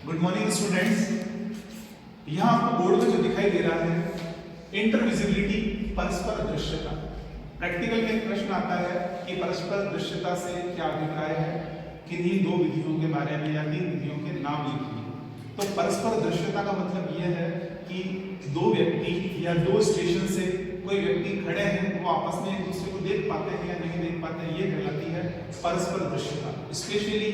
Good morning students. यहाँ आपको board में जो दिखाई दे रहा है इंटरविजिबिलिटी, परस्पर दृश्यता। प्रैक्टिकल में एक प्रश्न आता है कि परस्पर दृश्यता से क्या अभिप्राय है, किन्हीं दो विधियों के बारे में या तीन विधियों के नाम लिखिए। तो परस्पर दृश्यता का मतलब यह है कि दो व्यक्ति या दो स्टेशन से कोई व्यक्ति खड़े हैं, वो आपस में एक दूसरे को देख पाते हैं या नहीं देख पाते हैं, ये कहलाती है परस्पर दृश्यता। स्पेशली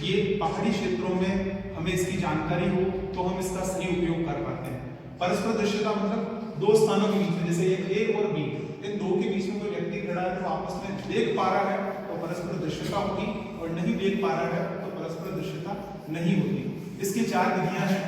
ये पहाड़ी क्षेत्रों में हमें इसकी जानकारी हो तो हम इसका सही उपयोग कर पाते हैं। परस्पर दृश्यता मतलब दो स्थानों के बीच में, जैसे ए और बी, इन दो के बीच में कोई व्यक्ति खड़ा है तो आपस में देख पा रहा है तो परस्पर दृश्यता होगी, और नहीं देख पा रहा है तो परस्पर दृश्यता नहीं होगी। इसकी चार विधियां हैं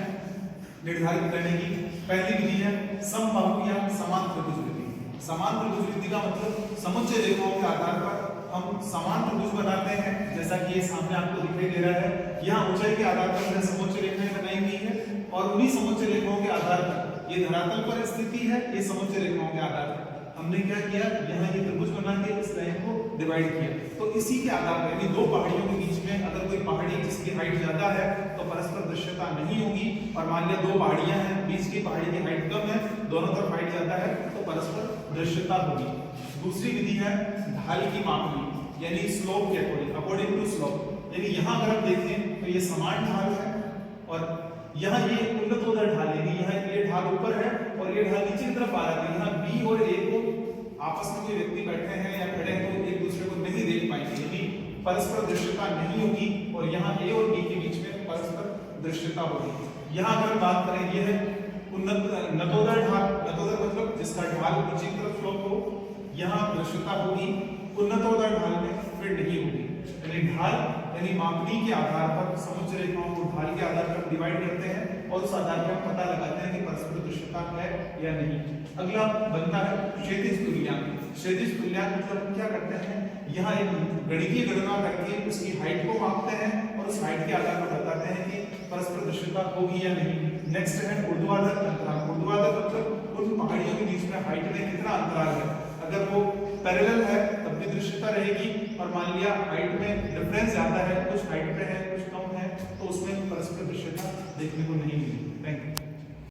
निर्धारित करने की। पहली विधि है समबाहु या समान त्रिभुज विधि। समान त्रिभुज विधि का मतलब समुच्चय रेखाओं के आधार पर हम समान त्रिभुज बनाते हैं, जैसा कि ये सामने आपको दिखाई दे रहा है। यहाँ ऊंचाई के आधार पर हमने समुच्चय रेखाएं बनाई हुई है, और उन्हीं समुच्चय रेखाओं के आधार पर ये धरातल पर स्थिति है, ये समुच्चय रेखाओं के आधार पर हमने क्या किया, यहाँ ये त्रिभुज बना के इस लाइन को डिवाइड किया। तो इसी के आधार पर यानी दो पहाड़ियों के बीच में अगर कोई पहाड़ी जिसकी हाइट ज्यादा है तो परस्पर दृश्यता नहीं होगी, और मान लिया दो पहाड़ियां हैं, बीच की पहाड़ी की हाइट कम है, दोनों तरफ हाइट ज्यादा है, तो परस्पर दृश्यता होगी। दूसरी विधि है ढाल की मापनी, यानी स्लोप के अकॉर्डिंग टू स्लोप। यानी यहाँ अगर आप देखें तो ये समान ढाल है, और यहाँ ये उन्नतोदर ढाल, यानी यहाँ ये ढाल ऊपर है और ये ढाल नीचे की तरफ आ रहा है। यहाँ बी और ए को आपस में कोई व्यक्ति बैठे हैं या खड़े हैं तो एक दूसरे को नहीं देख पाएंगे, यानी परस्पर दृश्यता नहीं होगी, और यहाँ ए और बी के बीच में परस्पर दृश्यता होगी। यहाँ अगर बात करें, ये है नतोदर ढाल। नतोदर मतलब जिसका ढाल नीचे की तरफ स्लोप हो, यहाँ दृश्यता होगी। उन्नतोदर ढाल में फिर नहीं होगी। यानी ढाल यानी मापनी के आधार पर समुच्चय रेखाओं को ढाल के आधार पर डिवाइड करते हैं, और उस आधार पर पता लगाते हैं कि परस्पर दृश्यता है या नहीं। अगला बनता है क्षैतिज तुल्यांक। क्षैतिज तुल्यांक मतलब क्या करते हैं, यहाँ एक गणितीय गणना करके उसकी हाइट को मापते हैं, और उस हाइट के आधार पर बताते हैं कि परस्पर दृश्यता होगी या नहीं। नेक्स्ट है ऊर्ध्वाधर अंतराल। ऊर्ध्वाधर मतलब उन पहाड़ियों के बीच में हाइट में कितना अंतराल है, अगर वो पैरेलल है तब भी दृश्यता रहेगी, और मान लिया हाइट में डिफरेंस ज्यादा है, कुछ हाइट पे है कुछ कम है, तो उसमें परस्पर दृश्यता देखने को नहीं मिलेगी। Thank you.